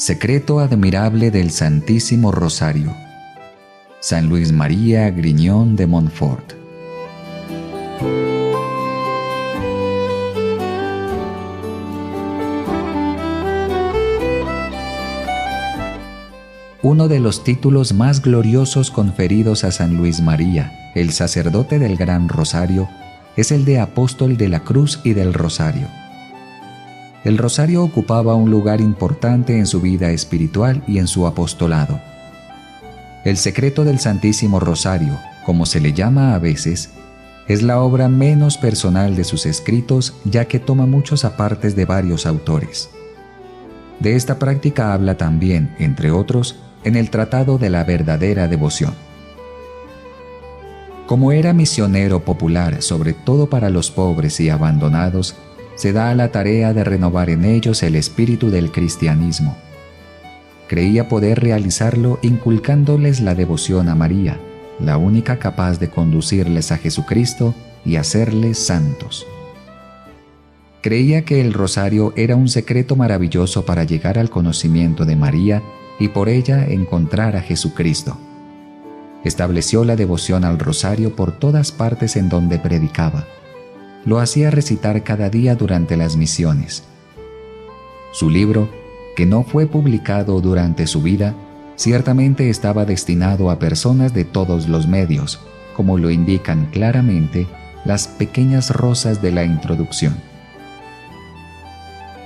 Secreto admirable del Santísimo Rosario. San Luis María Griñón de Montfort. Uno de los títulos más gloriosos conferidos a San Luis María, el sacerdote del Gran Rosario, es el de apóstol de la Cruz y del Rosario. El Rosario ocupaba un lugar importante en su vida espiritual y en su apostolado. El secreto del Santísimo Rosario, como se le llama a veces, es la obra menos personal de sus escritos, ya que toma muchos apartes de varios autores. De esta práctica habla también, entre otros, en el Tratado de la Verdadera Devoción. Como era misionero popular, sobre todo para los pobres y abandonados, se da a la tarea de renovar en ellos el espíritu del cristianismo. Creía poder realizarlo inculcándoles la devoción a María, la única capaz de conducirles a Jesucristo y hacerles santos. Creía que el rosario era un secreto maravilloso para llegar al conocimiento de María y por ella encontrar a Jesucristo. Estableció la devoción al rosario por todas partes en donde predicaba. Lo hacía recitar cada día durante las misiones. Su libro, que no fue publicado durante su vida, ciertamente estaba destinado a personas de todos los medios, como lo indican claramente las pequeñas rosas de la introducción.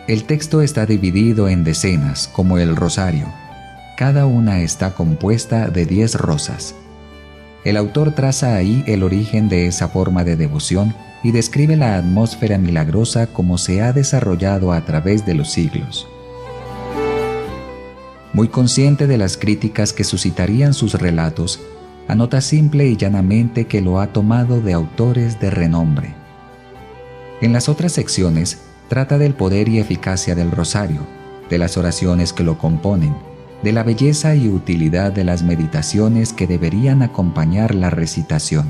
El texto está dividido en decenas, como el rosario. Cada una está compuesta de 10 rosas. El autor traza ahí el origen de esa forma de devoción y describe la atmósfera milagrosa como se ha desarrollado a través de los siglos. Muy consciente de las críticas que suscitarían sus relatos, anota simple y llanamente que lo ha tomado de autores de renombre. En las otras secciones trata del poder y eficacia del rosario, de las oraciones que lo componen, de la belleza y utilidad de las meditaciones que deberían acompañar la recitación.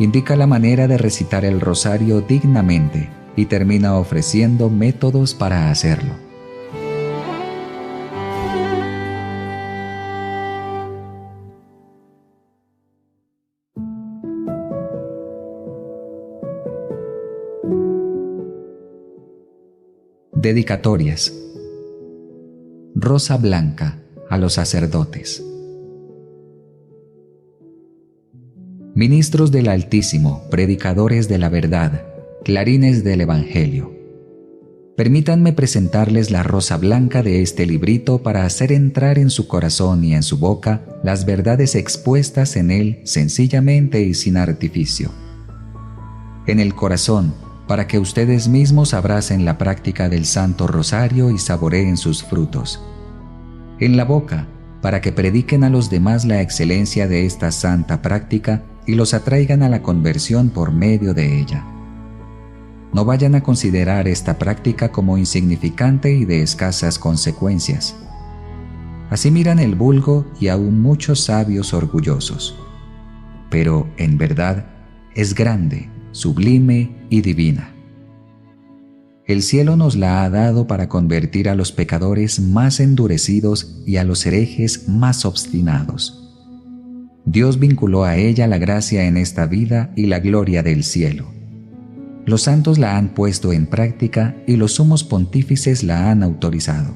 Indica la manera de recitar el rosario dignamente y termina ofreciendo métodos para hacerlo. Dedicatorias. Rosa blanca a los sacerdotes. Ministros del Altísimo, predicadores de la verdad, clarines del Evangelio. Permítanme presentarles la rosa blanca de este librito para hacer entrar en su corazón y en su boca las verdades expuestas en él sencillamente y sin artificio. En el corazón, para que ustedes mismos abracen la práctica del Santo Rosario y saboreen sus frutos. En la boca, para que prediquen a los demás la excelencia de esta santa práctica y los atraigan a la conversión por medio de ella. No vayan a considerar esta práctica como insignificante y de escasas consecuencias. Así miran el vulgo y aún muchos sabios orgullosos. Pero, en verdad, es grande, sublime y divina. El cielo nos la ha dado para convertir a los pecadores más endurecidos y a los herejes más obstinados. Dios vinculó a ella la gracia en esta vida y la gloria del cielo. Los santos la han puesto en práctica y los sumos pontífices la han autorizado.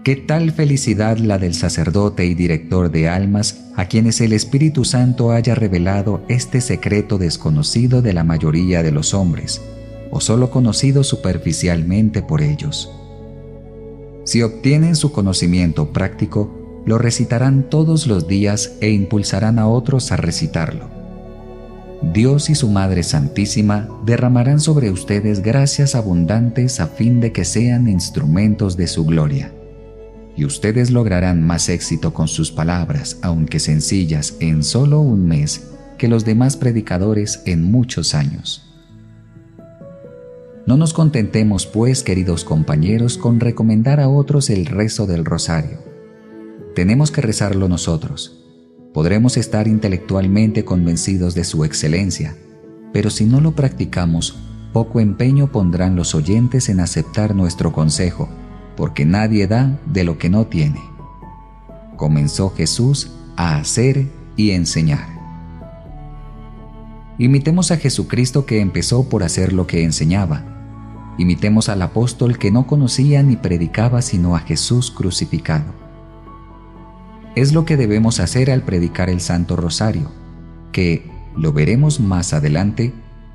¿Qué tal felicidad la del sacerdote y director de almas a quienes el Espíritu Santo haya revelado este secreto desconocido de la mayoría de los hombres, o solo conocido superficialmente por ellos? Si obtienen su conocimiento práctico, lo recitarán todos los días e impulsarán a otros a recitarlo. Dios y su Madre Santísima derramarán sobre ustedes gracias abundantes a fin de que sean instrumentos de su gloria. Y ustedes lograrán más éxito con sus palabras, aunque sencillas, en solo un mes, que los demás predicadores en muchos años. No nos contentemos, pues, queridos compañeros, con recomendar a otros el rezo del rosario. Tenemos que rezarlo nosotros. Podremos estar intelectualmente convencidos de su excelencia, pero si no lo practicamos, poco empeño pondrán los oyentes en aceptar nuestro consejo, porque nadie da de lo que no tiene. Comenzó Jesús a hacer y enseñar. Imitemos a Jesucristo, que empezó por hacer lo que enseñaba. Imitemos al apóstol, que no conocía ni predicaba sino a Jesús crucificado. Es lo que debemos hacer al predicar el Santo Rosario, que, lo veremos más adelante,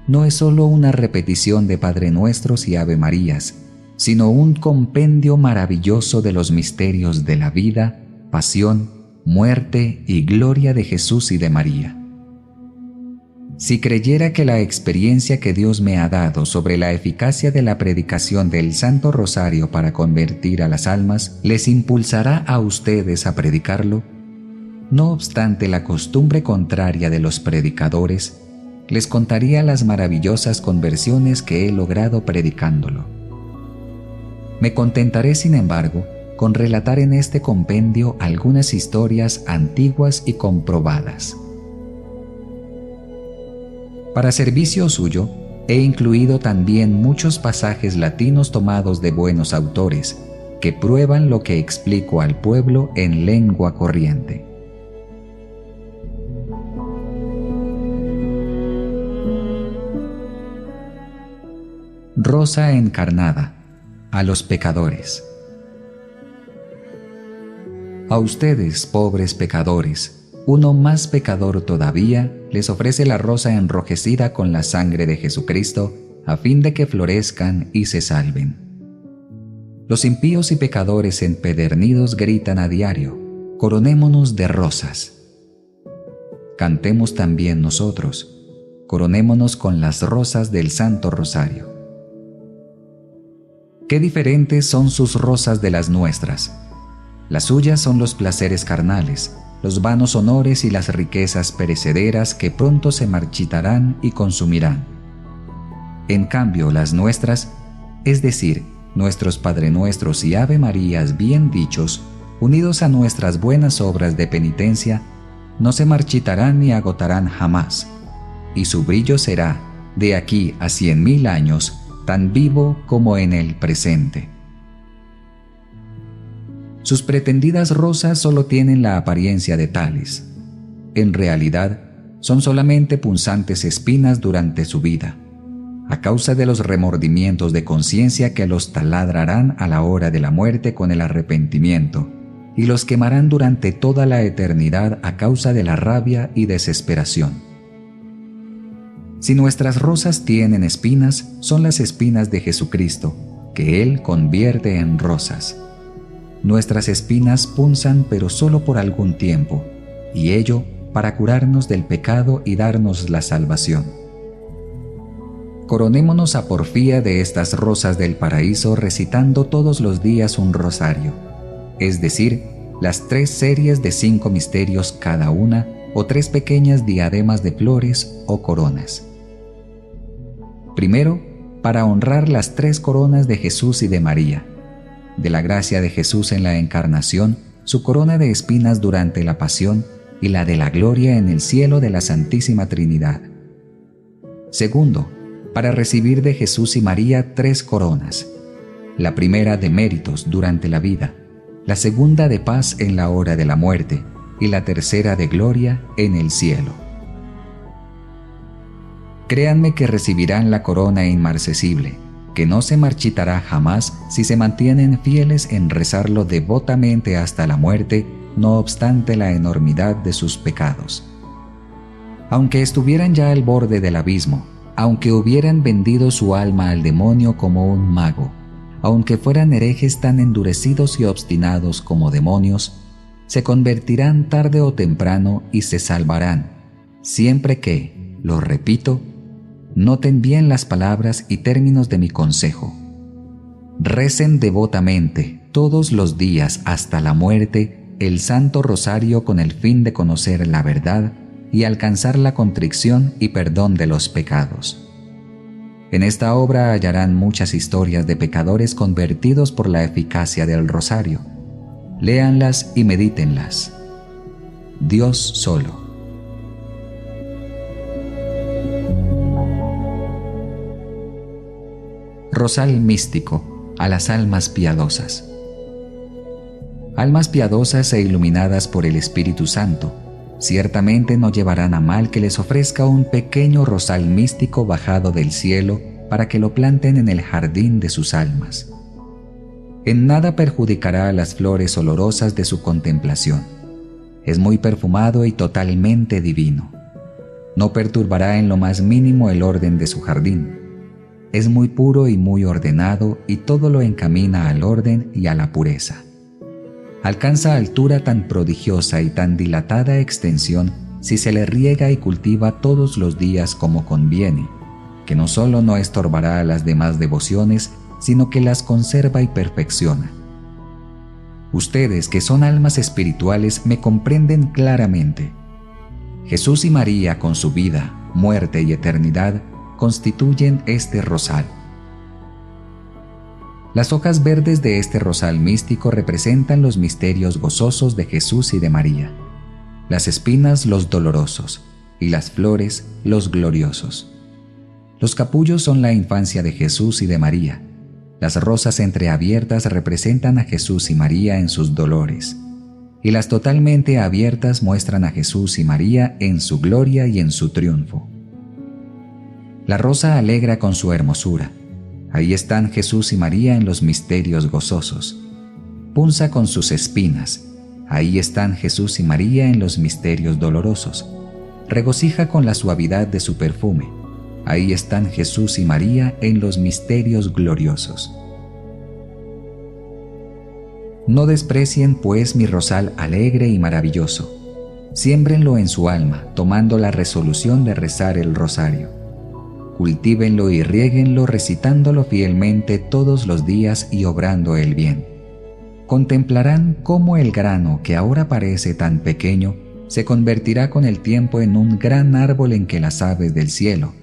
no es solo una repetición de Padre Nuestros y Ave Marías, sino un compendio maravilloso de los misterios de la vida, pasión, muerte y gloria de Jesús y de María. Si creyera que la experiencia que Dios me ha dado sobre la eficacia de la predicación del Santo Rosario para convertir a las almas les impulsará a ustedes a predicarlo, no obstante la costumbre contraria de los predicadores, les contaría las maravillosas conversiones que he logrado predicándolo. Me contentaré, sin embargo, con relatar en este compendio algunas historias antiguas y comprobadas. Para servicio suyo, he incluido también muchos pasajes latinos tomados de buenos autores, que prueban lo que explico al pueblo en lengua corriente. Rosa encarnada, a los pecadores. A ustedes, pobres pecadores, uno más pecador todavía, les ofrece la rosa enrojecida con la sangre de Jesucristo, a fin de que florezcan y se salven. Los impíos y pecadores empedernidos gritan a diario: coronémonos de rosas. Cantemos también nosotros: coronémonos con las rosas del Santo Rosario. Qué diferentes son sus rosas de las nuestras. Las suyas son los placeres carnales, los vanos honores y las riquezas perecederas que pronto se marchitarán y consumirán. En cambio, las nuestras, es decir, nuestros Padre Nuestros y Ave Marías bien dichos, unidos a nuestras buenas obras de penitencia, no se marchitarán ni agotarán jamás, y su brillo será, de aquí a 100.000 años, tan vivo como en el presente. Sus pretendidas rosas solo tienen la apariencia de tales. En realidad, son solamente punzantes espinas durante su vida, a causa de los remordimientos de conciencia que los taladrarán a la hora de la muerte con el arrepentimiento, y los quemarán durante toda la eternidad a causa de la rabia y desesperación. Si nuestras rosas tienen espinas, son las espinas de Jesucristo, que Él convierte en rosas. Nuestras espinas punzan, pero solo por algún tiempo, y ello para curarnos del pecado y darnos la salvación. Coronémonos a porfía de estas rosas del paraíso recitando todos los días un rosario, es decir, las 3 series de 5 misterios cada una, o 3 pequeñas diademas de flores o coronas. Primero, para honrar las 3 coronas de Jesús y de María. De la gracia de Jesús en la encarnación, su corona de espinas durante la pasión y la de la gloria en el cielo de la Santísima Trinidad. Segundo, para recibir de Jesús y María 3 coronas, la primera de méritos durante la vida, la segunda de paz en la hora de la muerte y la tercera de gloria en el cielo. Créanme que recibirán la corona inmarcesible, que no se marchitará jamás si se mantienen fieles en rezarlo devotamente hasta la muerte, no obstante la enormidad de sus pecados. Aunque estuvieran ya al borde del abismo, aunque hubieran vendido su alma al demonio como un mago, aunque fueran herejes tan endurecidos y obstinados como demonios, se convertirán tarde o temprano y se salvarán, siempre que, lo repito, noten bien las palabras y términos de mi consejo. Recen devotamente todos los días hasta la muerte el Santo Rosario con el fin de conocer la verdad y alcanzar la contrición y perdón de los pecados. En esta obra hallarán muchas historias de pecadores convertidos por la eficacia del rosario. Léanlas y medítenlas. Dios solo. Rosal místico a las almas piadosas. Almas piadosas e iluminadas por el Espíritu Santo, ciertamente no llevarán a mal que les ofrezca un pequeño rosal místico bajado del cielo para que lo planten en el jardín de sus almas. En nada perjudicará las flores olorosas de su contemplación. Es muy perfumado y totalmente divino. No perturbará en lo más mínimo el orden de su jardín. Es muy puro y muy ordenado y todo lo encamina al orden y a la pureza. Alcanza altura tan prodigiosa y tan dilatada extensión si se le riega y cultiva todos los días como conviene, que no solo no estorbará a las demás devociones, sino que las conserva y perfecciona. Ustedes, que son almas espirituales, me comprenden claramente. Jesús y María, con su vida, muerte y eternidad, constituyen este rosal. Las hojas verdes de este rosal místico representan los misterios gozosos de Jesús y de María, las espinas los dolorosos y las flores los gloriosos. Los capullos son la infancia de Jesús y de María. Las rosas entreabiertas representan a Jesús y María en sus dolores, y las totalmente abiertas muestran a Jesús y María en su gloria y en su triunfo. La rosa alegra con su hermosura. Ahí están Jesús y María en los misterios gozosos. Punza con sus espinas. Ahí están Jesús y María en los misterios dolorosos. Regocija con la suavidad de su perfume. Ahí están Jesús y María en los misterios gloriosos. No desprecien, pues, mi rosal alegre y maravilloso. Siémbrenlo en su alma, tomando la resolución de rezar el rosario. Cultívenlo y riéguenlo recitándolo fielmente todos los días y obrando el bien. Contemplarán cómo el grano que ahora parece tan pequeño se convertirá con el tiempo en un gran árbol en que las aves del cielo,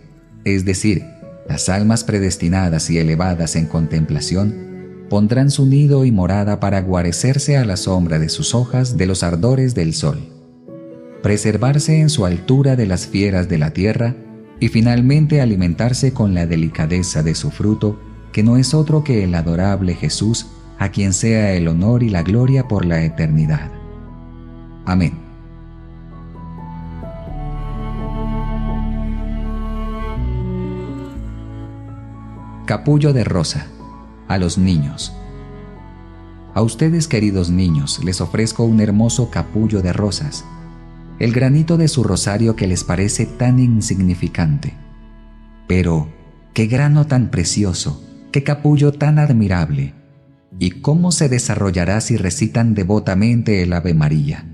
es decir, las almas predestinadas y elevadas en contemplación, pondrán su nido y morada para guarecerse a la sombra de sus hojas de los ardores del sol, preservarse en su altura de las fieras de la tierra y finalmente alimentarse con la delicadeza de su fruto, que no es otro que el adorable Jesús, a quien sea el honor y la gloria por la eternidad. Amén. Capullo de rosa. A los niños. A ustedes, queridos niños, les ofrezco un hermoso capullo de rosas, el granito de su rosario que les parece tan insignificante. Pero, qué grano tan precioso, qué capullo tan admirable, y cómo se desarrollará si recitan devotamente el Ave María.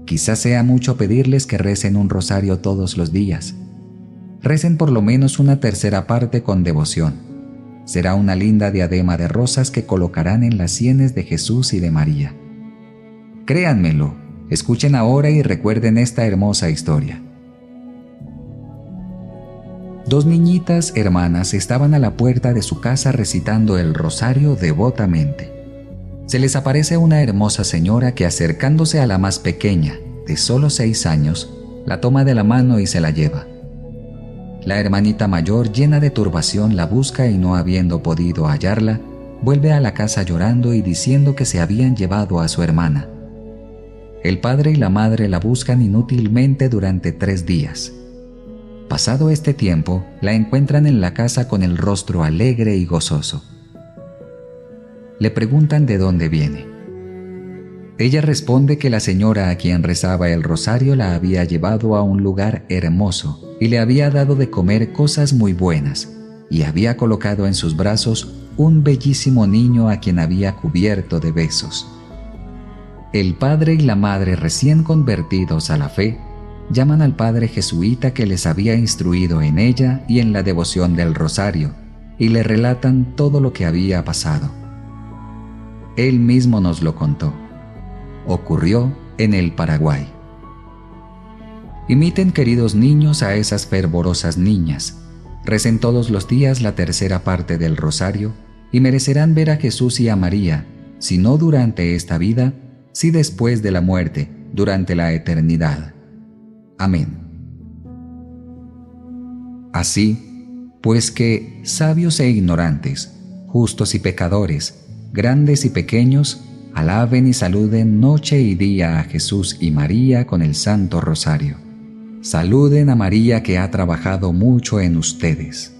Quizás sea mucho pedirles que recen un rosario todos los días. Recen por lo menos una tercera parte con devoción. Será una linda diadema de rosas que colocarán en las sienes de Jesús y de María. Créanmelo, escuchen ahora y recuerden esta hermosa historia. Dos niñitas hermanas estaban a la puerta de su casa recitando el rosario devotamente. Se les aparece una hermosa señora que, acercándose a la más pequeña, de solo 6 años, la toma de la mano y se la lleva. La hermanita mayor, llena de turbación, la busca y, no habiendo podido hallarla, vuelve a la casa llorando y diciendo que se habían llevado a su hermana. El padre y la madre la buscan inútilmente durante 3 días. Pasado este tiempo, la encuentran en la casa con el rostro alegre y gozoso. Le preguntan de dónde viene. Ella responde que la señora a quien rezaba el rosario la había llevado a un lugar hermoso y le había dado de comer cosas muy buenas, y había colocado en sus brazos un bellísimo niño a quien había cubierto de besos. El padre y la madre, recién convertidos a la fe, llaman al padre jesuita que les había instruido en ella y en la devoción del rosario, y le relatan todo lo que había pasado. Él mismo nos lo contó. Ocurrió en el Paraguay. Imiten, queridos niños, a esas fervorosas niñas. Recen todos los días la tercera parte del rosario y merecerán ver a Jesús y a María, si no durante esta vida, si después de la muerte, durante la eternidad. Amén. Así, pues que, sabios e ignorantes, justos y pecadores, grandes y pequeños, alaben y saluden noche y día a Jesús y María con el Santo Rosario. Saluden a María que ha trabajado mucho en ustedes.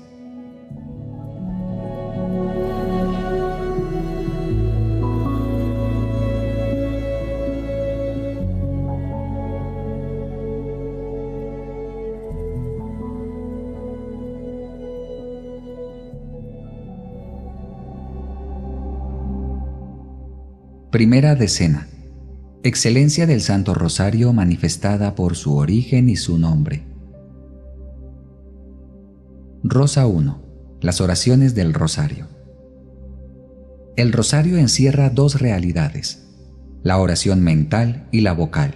Primera decena. Excelencia del Santo Rosario manifestada por su origen y su nombre. Rosa 1. Las oraciones del Rosario. El Rosario encierra dos realidades: la oración mental y la vocal.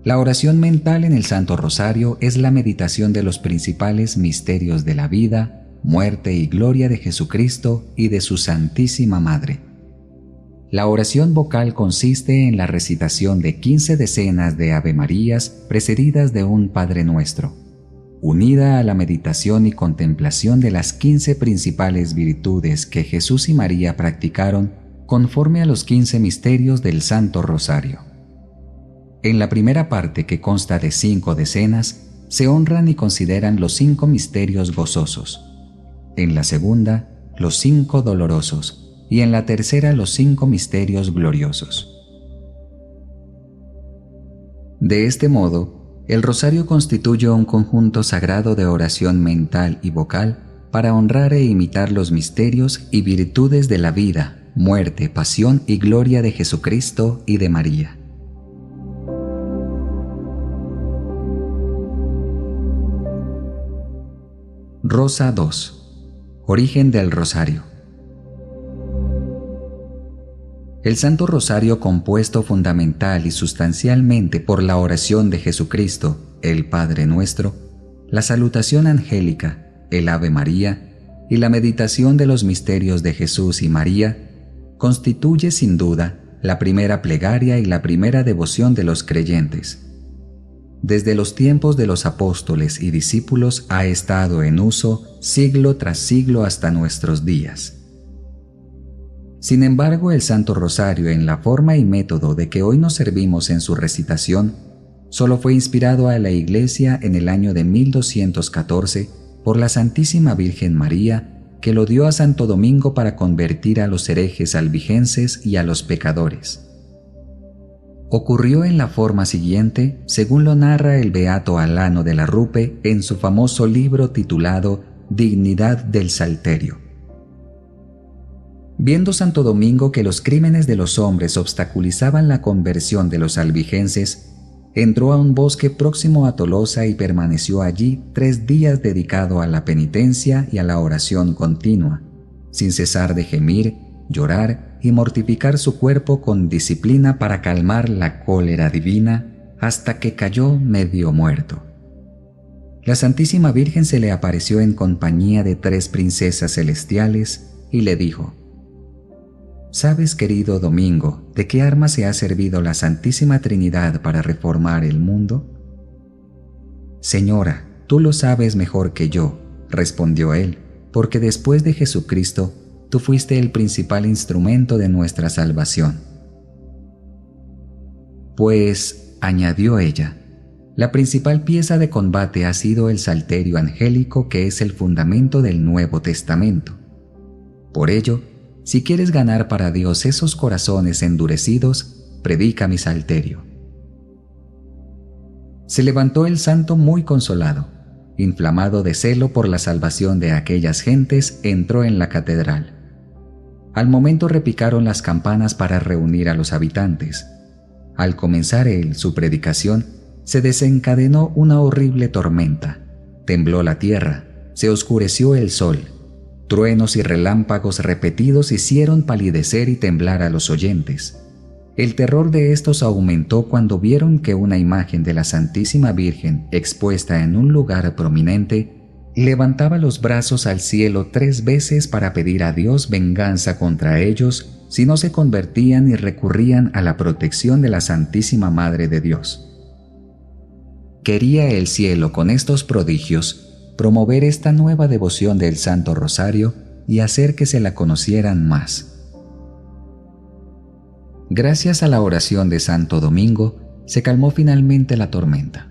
La oración mental en el Santo Rosario es la meditación de los principales misterios de la vida, muerte y gloria de Jesucristo y de su Santísima Madre. La oración vocal consiste en la recitación de 15 decenas de Ave Marías precedidas de un Padre Nuestro, unida a la meditación y contemplación de las 15 principales virtudes que Jesús y María practicaron conforme a los 15 misterios del Santo Rosario. En la primera parte, que consta de 5 decenas, se honran y consideran los 5 misterios gozosos. En la segunda, los 5 dolorosos. Y en la tercera, los 5 misterios gloriosos. De este modo, el Rosario constituye un conjunto sagrado de oración mental y vocal para honrar e imitar los misterios y virtudes de la vida, muerte, pasión y gloria de Jesucristo y de María. Rosa 2. Origen del Rosario. El Santo Rosario, compuesto fundamental y sustancialmente por la oración de Jesucristo, el Padre Nuestro, la salutación angélica, el Ave María y la meditación de los misterios de Jesús y María, constituye sin duda la primera plegaria y la primera devoción de los creyentes. Desde los tiempos de los apóstoles y discípulos ha estado en uso siglo tras siglo hasta nuestros días. Sin embargo, el Santo Rosario, en la forma y método de que hoy nos servimos en su recitación, solo fue inspirado a la Iglesia en el año de 1214 por la Santísima Virgen María, que lo dio a Santo Domingo para convertir a los herejes albigenses y a los pecadores. Ocurrió en la forma siguiente, según lo narra el beato Alano de la Rupe en su famoso libro titulado Dignidad del Salterio. Viendo Santo Domingo que los crímenes de los hombres obstaculizaban la conversión de los albigenses, entró a un bosque próximo a Tolosa y permaneció allí 3 días dedicado a la penitencia y a la oración continua, sin cesar de gemir, llorar y mortificar su cuerpo con disciplina para calmar la cólera divina, hasta que cayó medio muerto. La Santísima Virgen se le apareció en compañía de 3 princesas celestiales y le dijo: ¿Sabes, querido Domingo, de qué arma se ha servido la Santísima Trinidad para reformar el mundo? Señora, tú lo sabes mejor que yo, respondió él, porque después de Jesucristo, tú fuiste el principal instrumento de nuestra salvación. Pues, añadió ella, la principal pieza de combate ha sido el salterio angélico, que es el fundamento del Nuevo Testamento. Por ello, si quieres ganar para Dios esos corazones endurecidos, predica mi salterio. Se levantó el santo muy consolado. Inflamado de celo por la salvación de aquellas gentes, entró en la catedral. Al momento repicaron las campanas para reunir a los habitantes. Al comenzar él su predicación, se desencadenó una horrible tormenta. Tembló la tierra, se oscureció el sol. Truenos y relámpagos repetidos hicieron palidecer y temblar a los oyentes. El terror de estos aumentó cuando vieron que una imagen de la Santísima Virgen, expuesta en un lugar prominente, levantaba los brazos al cielo 3 veces para pedir a Dios venganza contra ellos si no se convertían y recurrían a la protección de la Santísima Madre de Dios. Quería el cielo con estos prodigios promover esta nueva devoción del Santo Rosario y hacer que se la conocieran más. Gracias a la oración de Santo Domingo, se calmó finalmente la tormenta.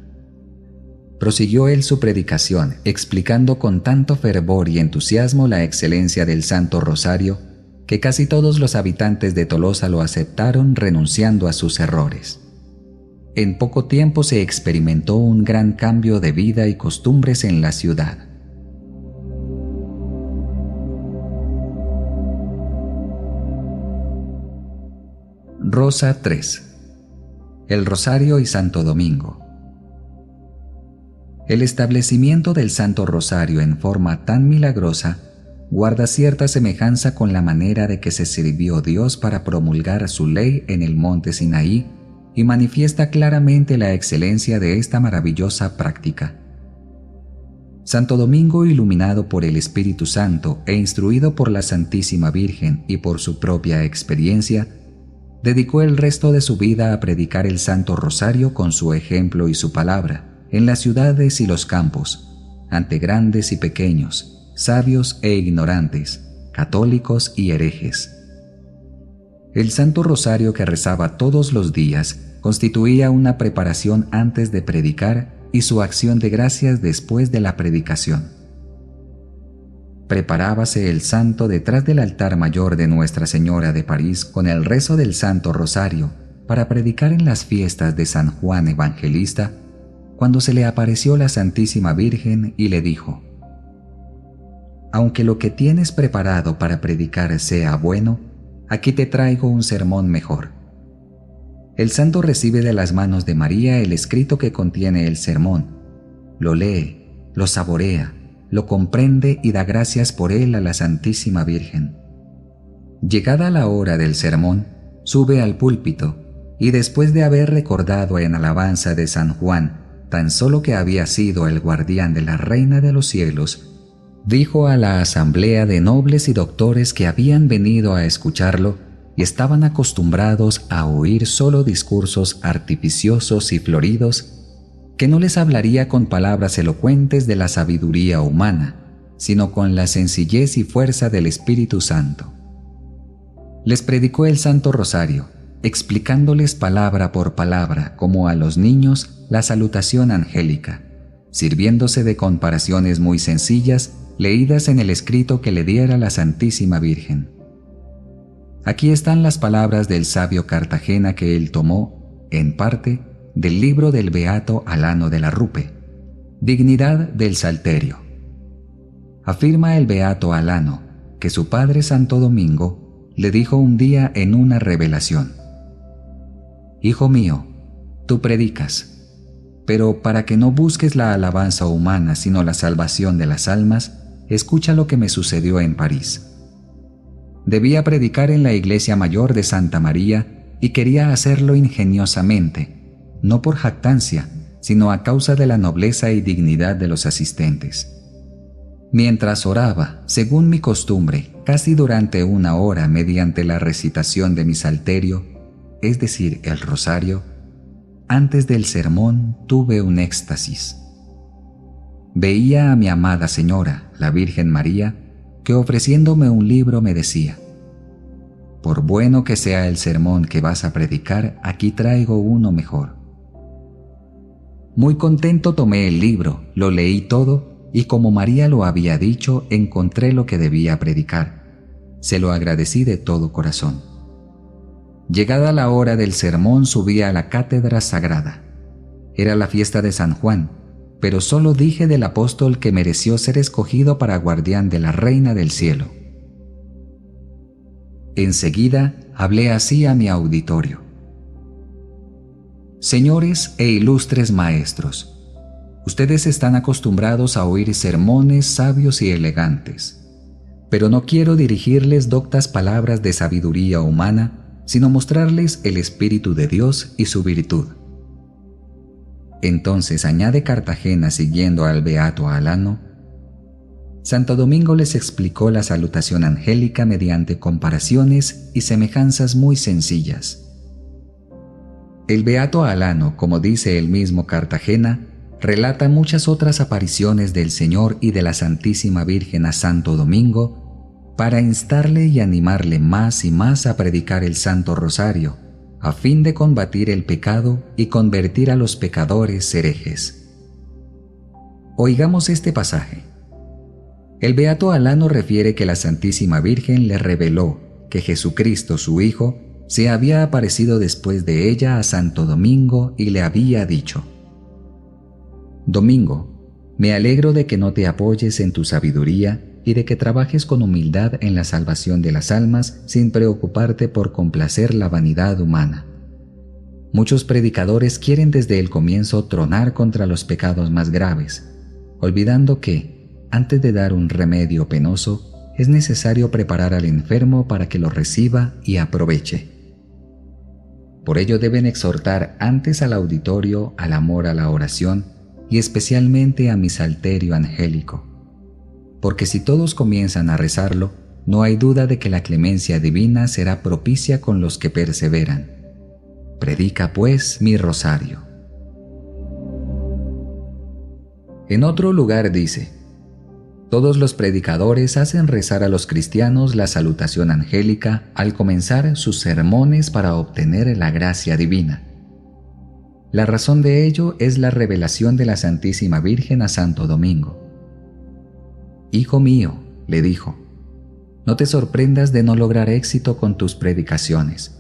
Prosiguió él su predicación, explicando con tanto fervor y entusiasmo la excelencia del Santo Rosario, que casi todos los habitantes de Tolosa lo aceptaron renunciando a sus errores. En poco tiempo se experimentó un gran cambio de vida y costumbres en la ciudad. Rosa 3. El Rosario y Santo Domingo. El establecimiento del Santo Rosario en forma tan milagrosa guarda cierta semejanza con la manera de que se sirvió Dios para promulgar su ley en el monte Sinaí y manifiesta claramente la excelencia de esta maravillosa práctica. Santo Domingo, iluminado por el Espíritu Santo e instruido por la Santísima Virgen y por su propia experiencia, dedicó el resto de su vida a predicar el Santo Rosario con su ejemplo y su palabra, en las ciudades y los campos, ante grandes y pequeños, sabios e ignorantes, católicos y herejes. El Santo Rosario que rezaba todos los días constituía una preparación antes de predicar y su acción de gracias después de la predicación. Preparábase el santo detrás del altar mayor de Nuestra Señora de París con el rezo del Santo Rosario para predicar en las fiestas de San Juan Evangelista, cuando se le apareció la Santísima Virgen y le dijo: «Aunque lo que tienes preparado para predicar sea bueno, aquí te traigo un sermón mejor». El santo recibe de las manos de María el escrito que contiene el sermón, lo lee, lo saborea, lo comprende y da gracias por él a la Santísima Virgen. Llegada la hora del sermón, sube al púlpito y después de haber recordado en alabanza de San Juan tan solo que había sido el guardián de la Reina de los Cielos, dijo a la asamblea de nobles y doctores que habían venido a escucharlo y estaban acostumbrados a oír solo discursos artificiosos y floridos, que no les hablaría con palabras elocuentes de la sabiduría humana, sino con la sencillez y fuerza del Espíritu Santo. Les predicó el Santo Rosario, explicándoles palabra por palabra, como a los niños, la salutación angélica, sirviéndose de comparaciones muy sencillas leídas en el escrito que le diera la Santísima Virgen. Aquí están las palabras del sabio Cartagena que él tomó, en parte, del libro del beato Alano de la Rupe, Dignidad del Salterio. Afirma el beato Alano que su padre Santo Domingo le dijo un día en una revelación: «Hijo mío, tú predicas, pero para que no busques la alabanza humana sino la salvación de las almas, escucha lo que me sucedió en París. Debía predicar en la iglesia mayor de Santa María y quería hacerlo ingeniosamente, no por jactancia, sino a causa de la nobleza y dignidad de los asistentes. Mientras oraba, según mi costumbre, casi durante 1 hora mediante la recitación de mi salterio, es decir, el rosario, antes del sermón tuve un éxtasis. Veía a mi amada Señora, la Virgen María, que ofreciéndome un libro me decía: «Por bueno que sea el sermón que vas a predicar, aquí traigo uno mejor». Muy contento tomé el libro, lo leí todo y como María lo había dicho, encontré lo que debía predicar. Se lo agradecí de todo corazón. Llegada la hora del sermón subí a la cátedra sagrada. Era la fiesta de San Juan, pero solo dije del apóstol que mereció ser escogido para guardián de la Reina del Cielo. Enseguida hablé así a mi auditorio: «Señores e ilustres maestros, ustedes están acostumbrados a oír sermones sabios y elegantes, pero no quiero dirigirles doctas palabras de sabiduría humana, sino mostrarles el Espíritu de Dios y su virtud». Entonces añade Cartagena siguiendo al beato Alano: Santo Domingo les explicó la salutación angélica mediante comparaciones y semejanzas muy sencillas. El beato Alano, como dice el mismo Cartagena, relata muchas otras apariciones del Señor y de la Santísima Virgen a Santo Domingo para instarle y animarle más y más a predicar el Santo Rosario a fin de combatir el pecado y convertir a los pecadores herejes. Oigamos este pasaje. El beato Alano refiere que la Santísima Virgen le reveló que Jesucristo, su Hijo, se había aparecido después de ella a Santo Domingo y le había dicho: Domingo, me alegro de que no te apoyes en tu sabiduría y de que trabajes con humildad en la salvación de las almas sin preocuparte por complacer la vanidad humana. Muchos predicadores quieren desde el comienzo tronar contra los pecados más graves, olvidando que, antes de dar un remedio penoso, es necesario preparar al enfermo para que lo reciba y aproveche. Por ello deben exhortar antes al auditorio al amor a la oración y especialmente a mi salterio angélico, porque si todos comienzan a rezarlo, no hay duda de que la clemencia divina será propicia con los que perseveran. Predica pues mi rosario. En otro lugar dice: todos los predicadores hacen rezar a los cristianos la salutación angélica al comenzar sus sermones para obtener la gracia divina. La razón de ello es la revelación de la Santísima Virgen a Santo Domingo. Hijo mío, le dijo, no te sorprendas de no lograr éxito con tus predicaciones,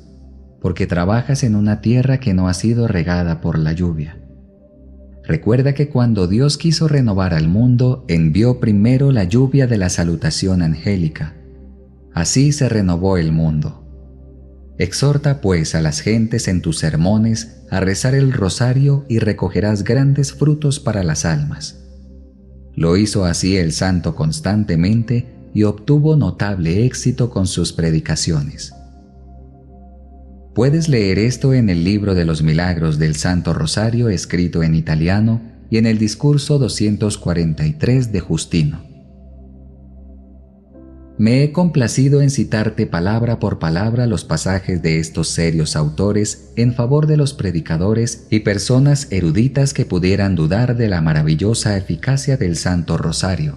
porque trabajas en una tierra que no ha sido regada por la lluvia. Recuerda que cuando Dios quiso renovar al mundo, envió primero la lluvia de la salutación angélica. Así se renovó el mundo. Exhorta pues a las gentes en tus sermones a rezar el rosario y recogerás grandes frutos para las almas. Lo hizo así el santo constantemente y obtuvo notable éxito con sus predicaciones. Puedes leer esto en el libro de los milagros del Santo Rosario escrito en italiano y en el discurso 243 de Justino. Me he complacido en citarte palabra por palabra los pasajes de estos serios autores en favor de los predicadores y personas eruditas que pudieran dudar de la maravillosa eficacia del Santo Rosario.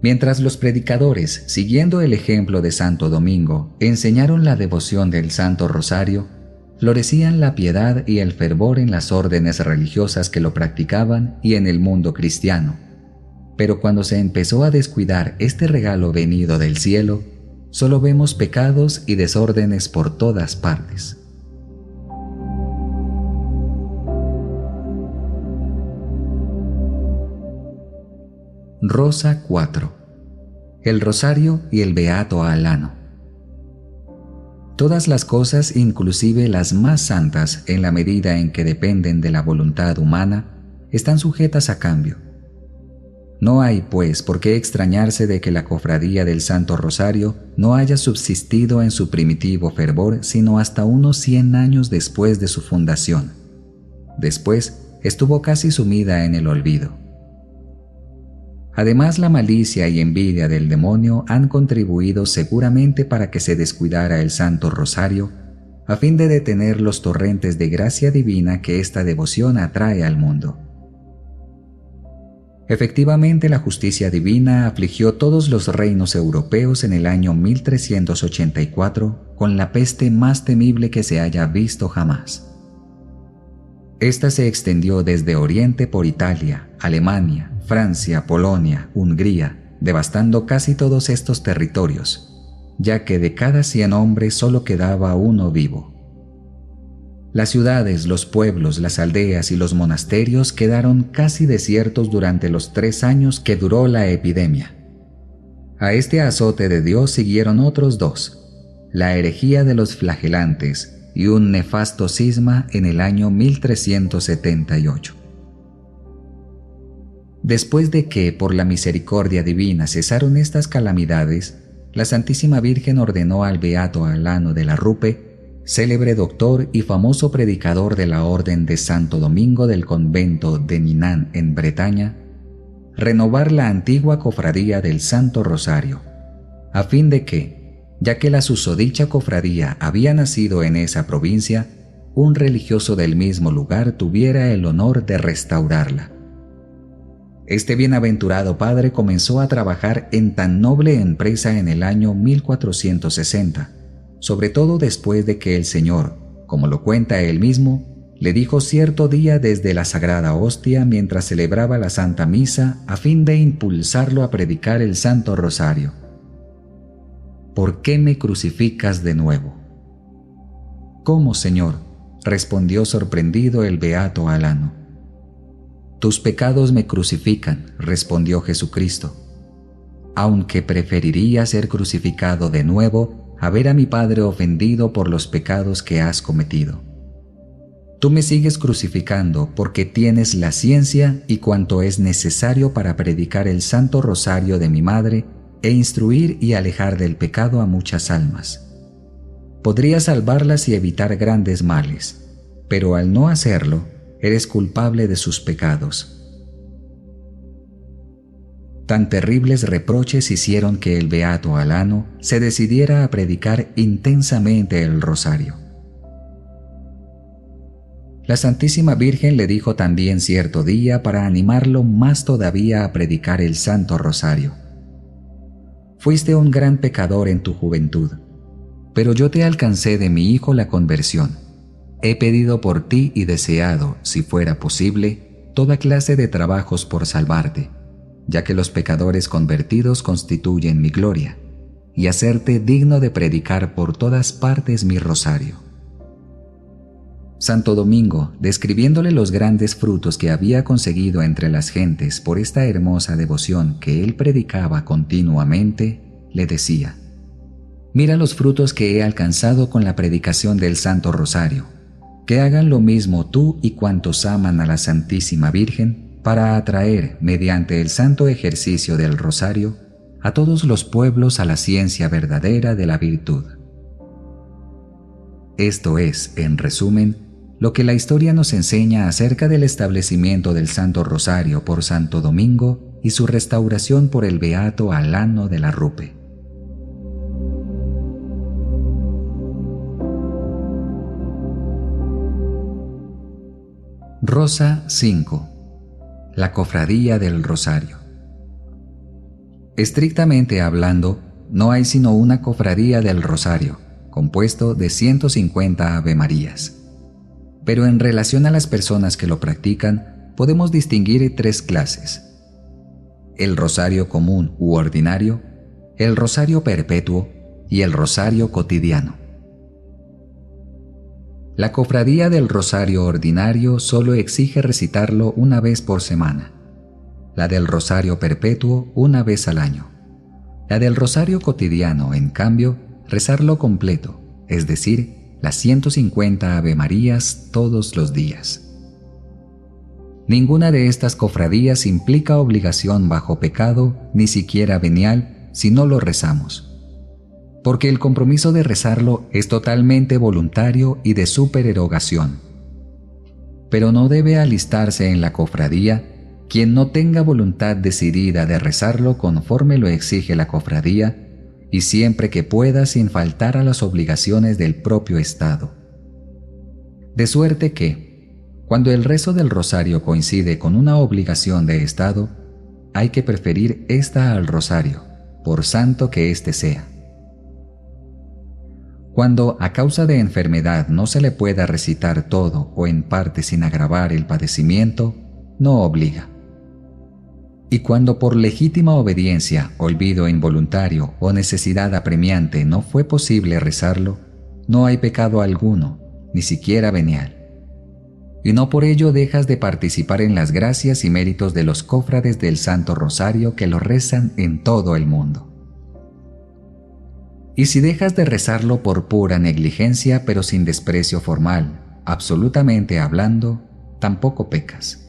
Mientras los predicadores, siguiendo el ejemplo de Santo Domingo, enseñaron la devoción del Santo Rosario, florecían la piedad y el fervor en las órdenes religiosas que lo practicaban y en el mundo cristiano. Pero cuando se empezó a descuidar este regalo venido del cielo, solo vemos pecados y desórdenes por todas partes. Rosa 4. El Rosario y el Beato Alano. Todas las cosas, inclusive las más santas, en la medida en que dependen de la voluntad humana, están sujetas a cambio. No hay, pues, por qué extrañarse de que la cofradía del Santo Rosario no haya subsistido en su primitivo fervor sino hasta unos 100 años después de su fundación. Después, estuvo casi sumida en el olvido. Además, la malicia y envidia del demonio han contribuido seguramente para que se descuidara el Santo Rosario, a fin de detener los torrentes de gracia divina que esta devoción atrae al mundo. Efectivamente, la justicia divina afligió todos los reinos europeos en el año 1384 con la peste más temible que se haya visto jamás. Esta se extendió desde Oriente por Italia, Alemania, Francia, Polonia, Hungría, devastando casi todos estos territorios, ya que de cada 100 hombres solo quedaba uno vivo. Las ciudades, los pueblos, las aldeas y los monasterios quedaron casi desiertos durante los 3 años que duró la epidemia. A este azote de Dios siguieron otros 2, la herejía de los flagelantes y un nefasto cisma en el año 1378. Después de que, por la misericordia divina, cesaron estas calamidades, la Santísima Virgen ordenó al Beato Alano de la Rupe, célebre doctor y famoso predicador de la Orden de Santo Domingo del convento de Ninan en Bretaña, renovar la antigua cofradía del Santo Rosario, a fin de que, ya que la susodicha cofradía había nacido en esa provincia, un religioso del mismo lugar tuviera el honor de restaurarla. Este bienaventurado padre comenzó a trabajar en tan noble empresa en el año 1460, sobre todo después de que el Señor, como lo cuenta él mismo, le dijo cierto día desde la sagrada hostia mientras celebraba la Santa Misa a fin de impulsarlo a predicar el Santo Rosario: ¿por qué me crucificas de nuevo? ¿Cómo, Señor?, respondió sorprendido el beato Alano. Tus pecados me crucifican, respondió Jesucristo, aunque preferiría ser crucificado de nuevo a ver a mi Padre ofendido por los pecados que has cometido. Tú me sigues crucificando porque tienes la ciencia y cuanto es necesario para predicar el Santo Rosario de mi Madre e instruir y alejar del pecado a muchas almas. Podría salvarlas y evitar grandes males, pero al no hacerlo, eres culpable de sus pecados. Tan terribles reproches hicieron que el beato Alano se decidiera a predicar intensamente el rosario. La Santísima Virgen le dijo también cierto día para animarlo más todavía a predicar el Santo Rosario: fuiste un gran pecador en tu juventud, pero yo te alcancé de mi hijo la conversión. He pedido por ti y deseado, si fuera posible, toda clase de trabajos por salvarte, ya que los pecadores convertidos constituyen mi gloria, y hacerte digno de predicar por todas partes mi rosario. Santo Domingo, describiéndole los grandes frutos que había conseguido entre las gentes por esta hermosa devoción que él predicaba continuamente, le decía: mira los frutos que he alcanzado con la predicación del Santo Rosario. Que hagan lo mismo tú y cuantos aman a la Santísima Virgen para atraer, mediante el santo ejercicio del Rosario, a todos los pueblos a la ciencia verdadera de la virtud. Esto es, en resumen, lo que la historia nos enseña acerca del establecimiento del Santo Rosario por Santo Domingo y su restauración por el beato Alano de la Rupe. Rosa 5. La Cofradía del Rosario. Estrictamente hablando, no hay sino una Cofradía del Rosario, compuesto de 150 Avemarías. Pero en relación a las personas que lo practican, podemos distinguir tres clases: el rosario común u ordinario, el rosario perpetuo y el rosario cotidiano. La cofradía del rosario ordinario solo exige recitarlo una vez por semana, la del rosario perpetuo una vez al año. La del rosario cotidiano, en cambio, rezarlo completo, es decir, las 150 Avemarías todos los días. Ninguna de estas cofradías implica obligación bajo pecado, ni siquiera venial, si no lo rezamos, porque el compromiso de rezarlo es totalmente voluntario y de supererogación. Pero no debe alistarse en la cofradía quien no tenga voluntad decidida de rezarlo conforme lo exige la cofradía, y siempre que pueda sin faltar a las obligaciones del propio Estado. De suerte que, cuando el rezo del rosario coincide con una obligación de Estado, hay que preferir esta al rosario, por santo que éste sea. Cuando a causa de enfermedad no se le pueda recitar todo o en parte sin agravar el padecimiento, no obliga. Y cuando por legítima obediencia, olvido involuntario o necesidad apremiante no fue posible rezarlo, no hay pecado alguno, ni siquiera venial. Y no por ello dejas de participar en las gracias y méritos de los cofrades del Santo Rosario que lo rezan en todo el mundo. Y si dejas de rezarlo por pura negligencia pero sin desprecio formal, absolutamente hablando, tampoco pecas.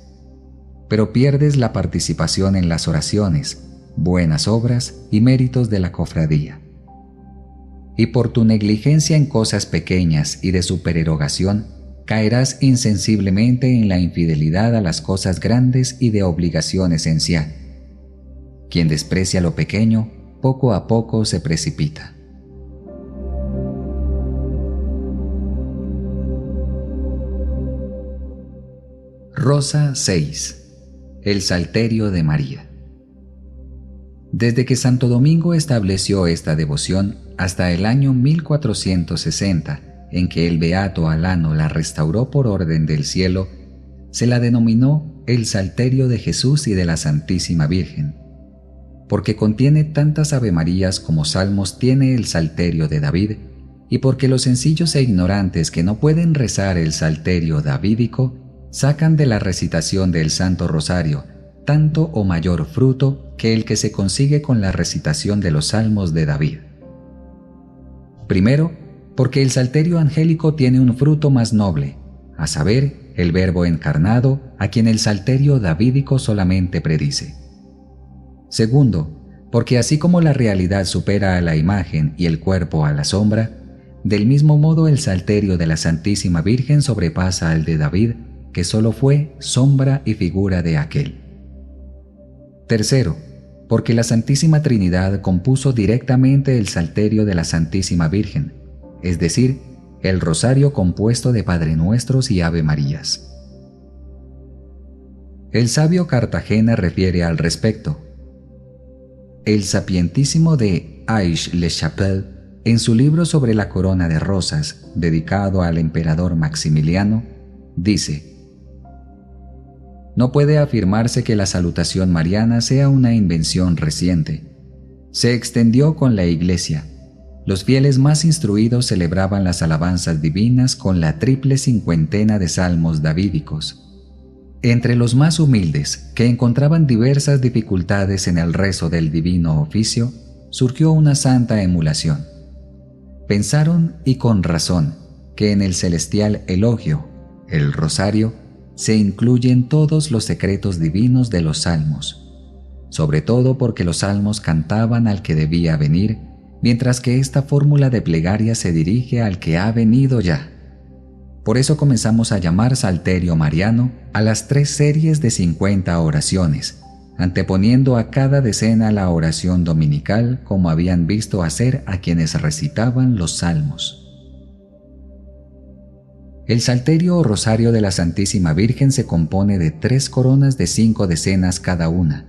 Pero pierdes la participación en las oraciones, buenas obras y méritos de la cofradía. Y por tu negligencia en cosas pequeñas y de supererogación, caerás insensiblemente en la infidelidad a las cosas grandes y de obligación esencial. Quien desprecia lo pequeño, poco a poco se precipita. Rosa 6. El Salterio de María. Desde que Santo Domingo estableció esta devoción hasta el año 1460, en que el beato Alano la restauró por orden del cielo, se la denominó el Salterio de Jesús y de la Santísima Virgen, porque contiene tantas avemarías como salmos tiene el Salterio de David, y porque los sencillos e ignorantes que no pueden rezar el Salterio davídico sacan de la recitación del Santo Rosario tanto o mayor fruto que el que se consigue con la recitación de los salmos de David. Primero, porque el Salterio angélico tiene un fruto más noble, a saber, el Verbo encarnado, a quien el Salterio davídico solamente predice. Segundo, porque así como la realidad supera a la imagen y el cuerpo a la sombra, del mismo modo el Salterio de la Santísima Virgen sobrepasa al de David, que solo fue sombra y figura de aquel. Tercero, porque la Santísima Trinidad compuso directamente el Salterio de la Santísima Virgen, es decir, el rosario compuesto de Padre Nuestros y Ave Marías. El sabio Cartagena refiere al respecto. El sapientísimo de Aix-le-Chapelle, en su libro sobre la corona de rosas, dedicado al emperador Maximiliano, dice: no puede afirmarse que la salutación mariana sea una invención reciente. Se extendió con la Iglesia. Los fieles más instruidos celebraban las alabanzas divinas con la triple cincuentena de salmos davídicos. Entre los más humildes, que encontraban diversas dificultades en el rezo del divino oficio, surgió una santa emulación. Pensaron, y con razón, que en el celestial elogio, el rosario, se incluyen todos los secretos divinos de los salmos, sobre todo porque los salmos cantaban al que debía venir, mientras que esta fórmula de plegaria se dirige al que ha venido ya. Por eso comenzamos a llamar Salterio Mariano a las 3 series de 50 oraciones, anteponiendo a cada decena la oración dominical como habían visto hacer a quienes recitaban los salmos. El Salterio o Rosario de la Santísima Virgen se compone de 3 coronas de 5 decenas cada una,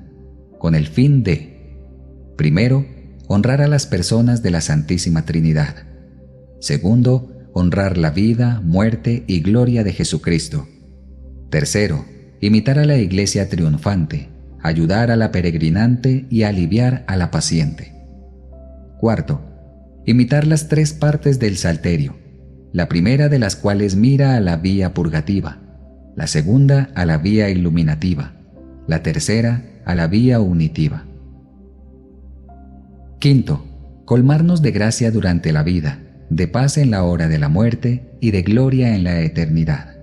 con el fin de: primero, honrar a las personas de la Santísima Trinidad; segundo, honrar la vida, muerte y gloria de Jesucristo; tercero, imitar a la Iglesia triunfante, ayudar a la peregrinante y aliviar a la paciente; cuarto, imitar las 3 partes del Salterio, la primera de las cuales mira a la vía purgativa, la segunda a la vía iluminativa, la tercera a la vía unitiva. Quinto, colmarnos de gracia durante la vida, de paz en la hora de la muerte y de gloria en la eternidad.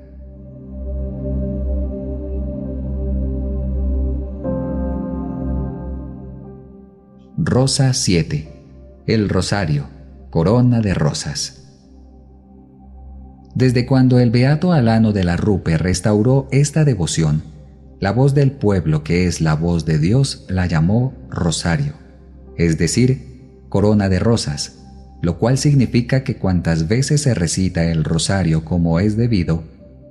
Rosa 7. El Rosario, corona de rosas. Desde cuando el beato Alano de la Rupe restauró esta devoción, la voz del pueblo, que es la voz de Dios, la llamó Rosario, es decir, corona de rosas, lo cual significa que cuantas veces se recita el rosario como es debido,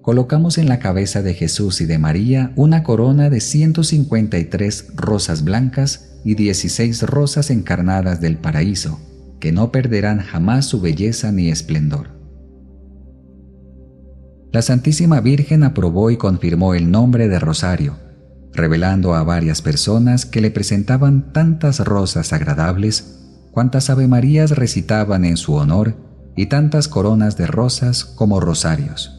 colocamos en la cabeza de Jesús y de María una corona de 153 rosas blancas y 16 rosas encarnadas del paraíso, que no perderán jamás su belleza ni esplendor. La Santísima Virgen aprobó y confirmó el nombre de Rosario, revelando a varias personas que le presentaban tantas rosas agradables, cuantas avemarías recitaban en su honor y tantas coronas de rosas como rosarios.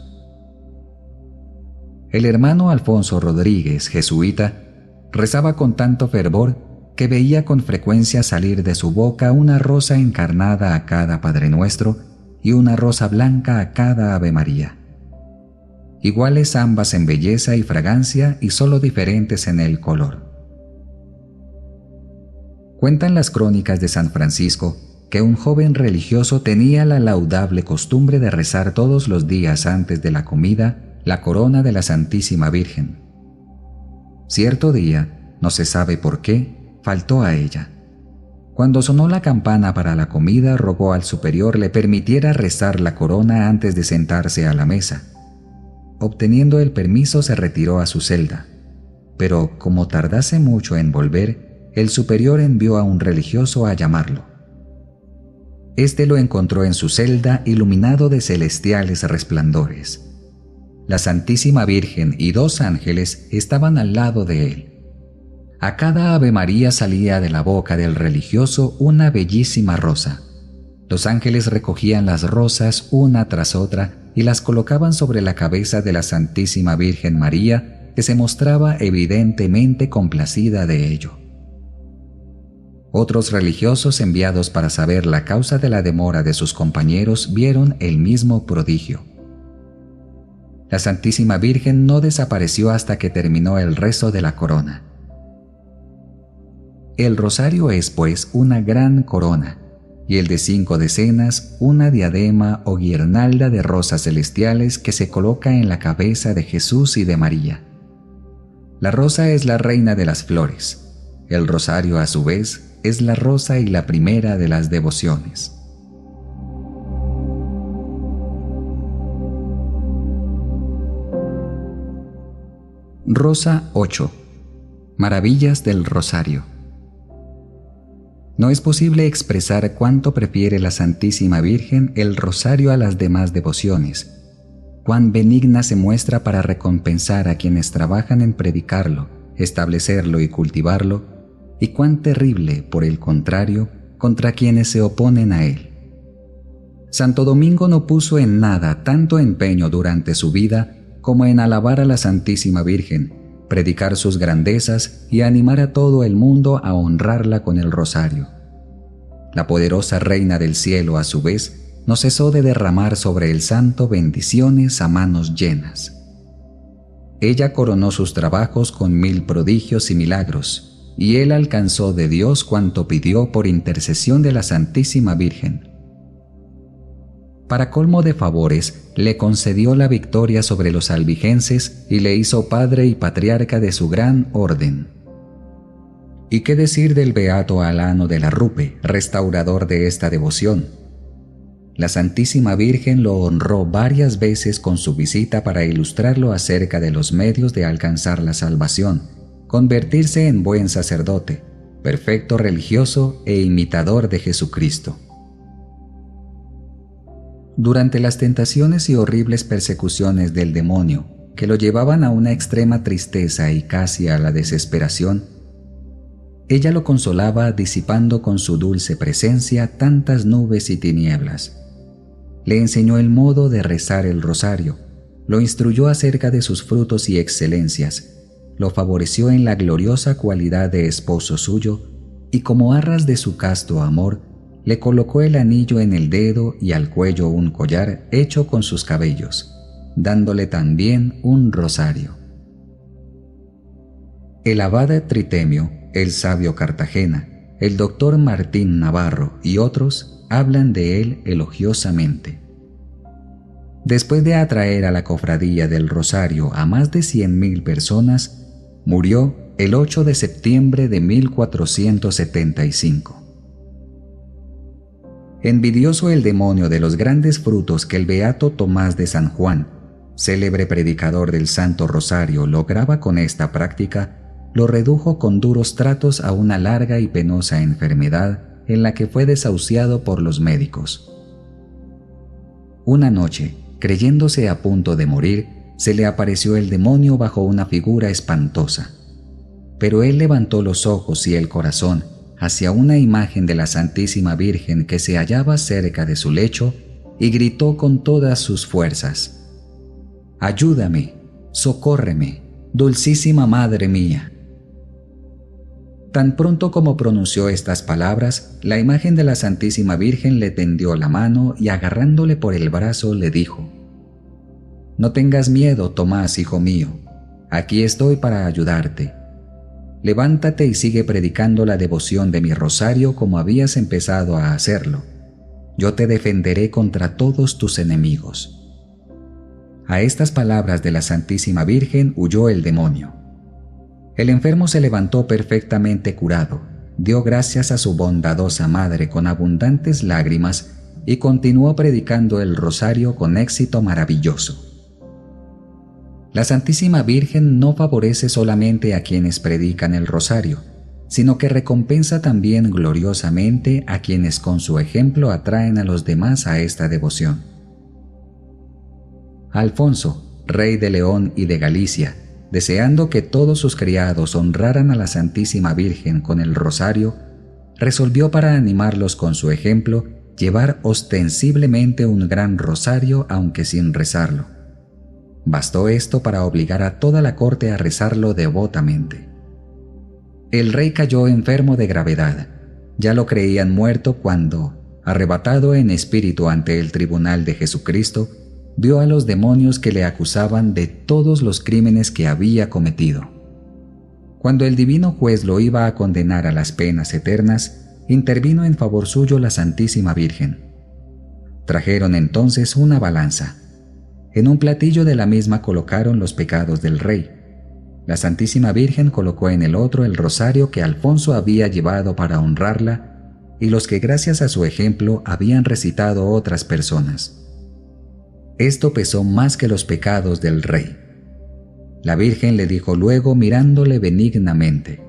El hermano Alfonso Rodríguez, jesuita, rezaba con tanto fervor que veía con frecuencia salir de su boca una rosa encarnada a cada Padre Nuestro y una rosa blanca a cada Ave María. Iguales ambas en belleza y fragancia y solo diferentes en el color. Cuentan las crónicas de San Francisco que un joven religioso tenía la laudable costumbre de rezar todos los días antes de la comida la corona de la Santísima Virgen. Cierto día, no se sabe por qué, faltó a ella. Cuando sonó la campana para la comida, rogó al superior le permitiera rezar la corona antes de sentarse a la mesa. Obteniendo el permiso, se retiró a su celda, pero como tardase mucho en volver, el superior envió a un religioso a llamarlo. Este lo encontró en su celda iluminado de celestiales resplandores. La Santísima Virgen y 2 ángeles estaban al lado de él. A cada Ave María salía de la boca del religioso una bellísima rosa. Los ángeles recogían las rosas una tras otra y las colocaban sobre la cabeza de la Santísima Virgen María, que se mostraba evidentemente complacida de ello. Otros religiosos enviados para saber la causa de la demora de sus compañeros vieron el mismo prodigio. La Santísima Virgen no desapareció hasta que terminó el rezo de la corona. El rosario es, pues, una gran corona, y el de 5 decenas una diadema o guirnalda de rosas celestiales que se coloca en la cabeza de Jesús y de María. La rosa es la reina de las flores. El rosario, a su vez, es la rosa y la primera de las devociones. Rosa 8. Maravillas del Rosario. No es posible expresar cuánto prefiere la Santísima Virgen el rosario a las demás devociones, cuán benigna se muestra para recompensar a quienes trabajan en predicarlo, establecerlo y cultivarlo, y cuán terrible, por el contrario, contra quienes se oponen a él. Santo Domingo no puso en nada tanto empeño durante su vida como en alabar a la Santísima Virgen, predicar sus grandezas y animar a todo el mundo a honrarla con el rosario. La poderosa Reina del Cielo, a su vez, no cesó de derramar sobre el santo bendiciones a manos llenas. Ella coronó sus trabajos con 1000 prodigios y milagros, y él alcanzó de Dios cuanto pidió por intercesión de la Santísima Virgen. Para colmo de favores, le concedió la victoria sobre los albigenses y le hizo padre y patriarca de su gran orden. ¿Y qué decir del beato Alano de la Rupe, restaurador de esta devoción? La Santísima Virgen lo honró varias veces con su visita para ilustrarlo acerca de los medios de alcanzar la salvación, convertirse en buen sacerdote, perfecto religioso e imitador de Jesucristo. Durante las tentaciones y horribles persecuciones del demonio, que lo llevaban a una extrema tristeza y casi a la desesperación, ella lo consolaba disipando con su dulce presencia tantas nubes y tinieblas. Le enseñó el modo de rezar el rosario, lo instruyó acerca de sus frutos y excelencias, lo favoreció en la gloriosa cualidad de esposo suyo y como arras de su casto amor, le colocó el anillo en el dedo y al cuello un collar hecho con sus cabellos, dándole también un rosario. El abad Tritemio, el sabio Cartagena, el doctor Martín Navarro y otros hablan de él elogiosamente. Después de atraer a la cofradía del Rosario a más de 100.000 personas, murió el 8 de septiembre de 1475. Envidioso el demonio de los grandes frutos que el beato Tomás de San Juan, célebre predicador del Santo Rosario, lograba con esta práctica, lo redujo con duros tratos a una larga y penosa enfermedad en la que fue desahuciado por los médicos. Una noche, creyéndose a punto de morir, se le apareció el demonio bajo una figura espantosa. Pero él levantó los ojos y el corazón hacia una imagen de la Santísima Virgen que se hallaba cerca de su lecho y gritó con todas sus fuerzas: «Ayúdame, socórreme, dulcísima Madre mía». Tan pronto como pronunció estas palabras, la imagen de la Santísima Virgen le tendió la mano y agarrándole por el brazo le dijo: «No tengas miedo, Tomás, hijo mío, aquí estoy para ayudarte. Levántate y sigue predicando la devoción de mi rosario como habías empezado a hacerlo. Yo te defenderé contra todos tus enemigos». A estas palabras de la Santísima Virgen huyó el demonio. El enfermo se levantó perfectamente curado, dio gracias a su bondadosa madre con abundantes lágrimas y continuó predicando el rosario con éxito maravilloso. La Santísima Virgen no favorece solamente a quienes predican el rosario, sino que recompensa también gloriosamente a quienes con su ejemplo atraen a los demás a esta devoción. Alfonso, rey de León y de Galicia, deseando que todos sus criados honraran a la Santísima Virgen con el rosario, resolvió, para animarlos con su ejemplo, llevar ostensiblemente un gran rosario aunque sin rezarlo. Bastó esto para obligar a toda la corte a rezarlo devotamente. El rey cayó enfermo de gravedad. Ya lo creían muerto cuando, arrebatado en espíritu ante el tribunal de Jesucristo, vio a los demonios que le acusaban de todos los crímenes que había cometido. Cuando el divino juez lo iba a condenar a las penas eternas, intervino en favor suyo la Santísima Virgen. Trajeron entonces una balanza. En un platillo de la misma colocaron los pecados del rey. La Santísima Virgen colocó en el otro el rosario que Alfonso había llevado para honrarla y los que gracias a su ejemplo habían recitado otras personas. Esto pesó más que los pecados del rey. La Virgen le dijo luego, mirándole benignamente: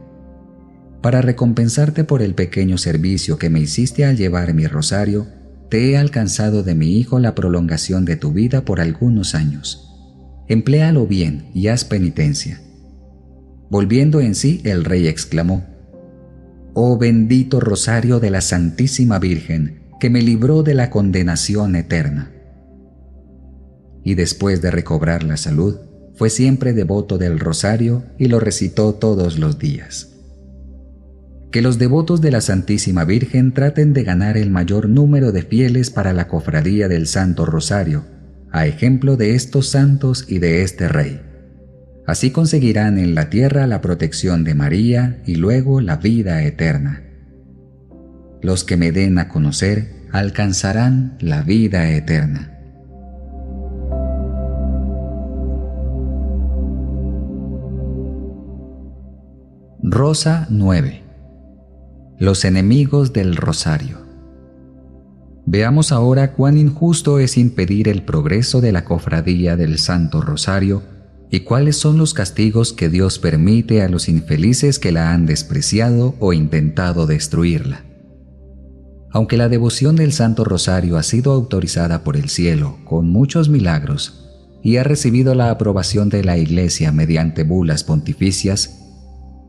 «Para recompensarte por el pequeño servicio que me hiciste al llevar mi rosario, te he alcanzado de mi hijo la prolongación de tu vida por algunos años. Empléalo bien y haz penitencia». Volviendo en sí, el rey exclamó: «Oh bendito rosario de la Santísima Virgen, que me libró de la condenación eterna». Y después de recobrar la salud, fue siempre devoto del rosario y lo recitó todos los días. Que los devotos de la Santísima Virgen traten de ganar el mayor número de fieles para la cofradía del Santo Rosario, a ejemplo de estos santos y de este rey. Así conseguirán en la tierra la protección de María y luego la vida eterna. Los que me den a conocer alcanzarán la vida eterna. Rosa 9. Los enemigos del rosario. Veamos ahora cuán injusto es impedir el progreso de la cofradía del Santo Rosario y cuáles son los castigos que Dios permite a los infelices que la han despreciado o intentado destruirla. Aunque la devoción del Santo Rosario ha sido autorizada por el cielo con muchos milagros y ha recibido la aprobación de la Iglesia mediante bulas pontificias,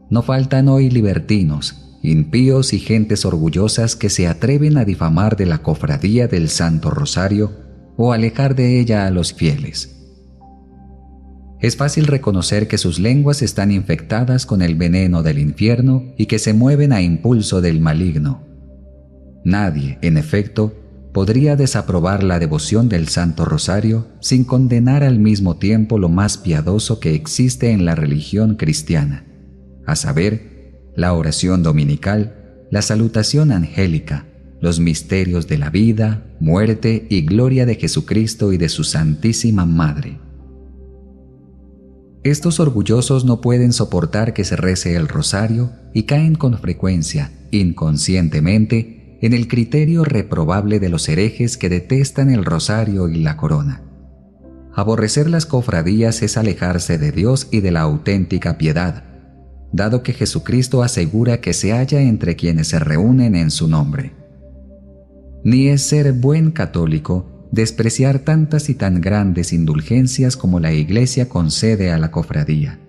no faltan hoy libertinos, impíos y gentes orgullosas que se atreven a difamar de la cofradía del Santo Rosario o alejar de ella a los fieles. Es fácil reconocer que sus lenguas están infectadas con el veneno del infierno y que se mueven a impulso del maligno. Nadie, en efecto, podría desaprobar la devoción del Santo Rosario sin condenar al mismo tiempo lo más piadoso que existe en la religión cristiana, a saber, la oración dominical, la salutación angélica, los misterios de la vida, muerte y gloria de Jesucristo y de su Santísima Madre. Estos orgullosos no pueden soportar que se rece el rosario y caen con frecuencia, inconscientemente, en el criterio reprobable de los herejes que detestan el rosario y la corona. Aborrecer las cofradías es alejarse de Dios y de la auténtica piedad, dado que Jesucristo asegura que se halla entre quienes se reúnen en su nombre. Ni es ser buen católico despreciar tantas y tan grandes indulgencias como la Iglesia concede a la cofradía.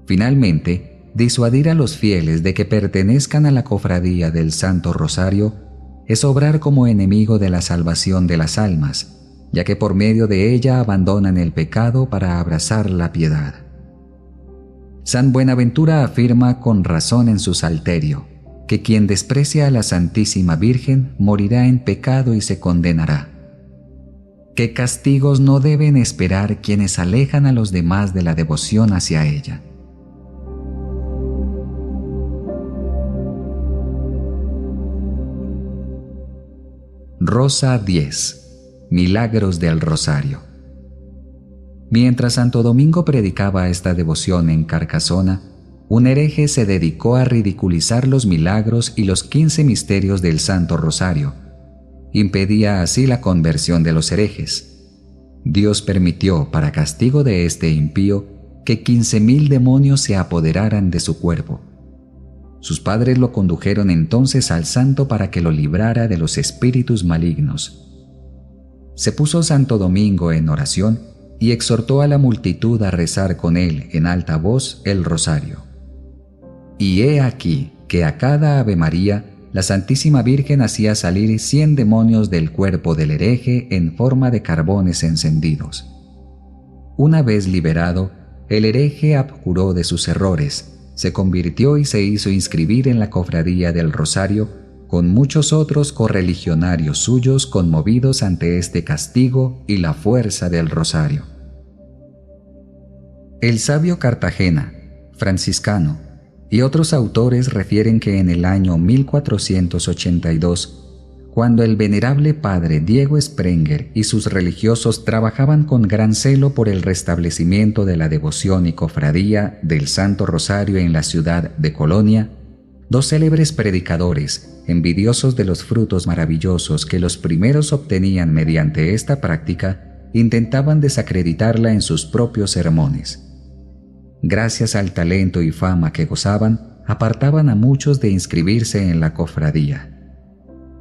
Finalmente, disuadir a los fieles de que pertenezcan a la cofradía del Santo Rosario es obrar como enemigo de la salvación de las almas, ya que por medio de ella abandonan el pecado para abrazar la piedad. San Buenaventura afirma con razón en su Salterio que quien desprecia a la Santísima Virgen morirá en pecado y se condenará. ¿Qué castigos no deben esperar quienes alejan a los demás de la devoción hacia ella? Rosa 10. Milagros del Rosario. Mientras Santo Domingo predicaba esta devoción en Carcasona, un hereje se dedicó a ridiculizar los milagros y los 15 misterios del Santo Rosario. Impedía así la conversión de los herejes. Dios permitió, para castigo de este impío, que 15,000 demonios se apoderaran de su cuerpo. Sus padres lo condujeron entonces al santo para que lo librara de los espíritus malignos. Se puso Santo Domingo en oración y exhortó a la multitud a rezar con él en alta voz el rosario. Y he aquí que a cada Ave María la Santísima Virgen hacía salir 100 demonios del cuerpo del hereje en forma de carbones encendidos. Una vez liberado, el hereje abjuró de sus errores, se convirtió y se hizo inscribir en la cofradía del Rosario, con muchos otros correligionarios suyos conmovidos ante este castigo y la fuerza del Rosario. El sabio Cartagena, franciscano, y otros autores refieren que en el año 1482, cuando el venerable padre Diego Sprenger y sus religiosos trabajaban con gran celo por el restablecimiento de la devoción y cofradía del Santo Rosario en la ciudad de Colonia, dos célebres predicadores, envidiosos de los frutos maravillosos que los primeros obtenían mediante esta práctica, intentaban desacreditarla en sus propios sermones. Gracias al talento y fama que gozaban, apartaban a muchos de inscribirse en la cofradía.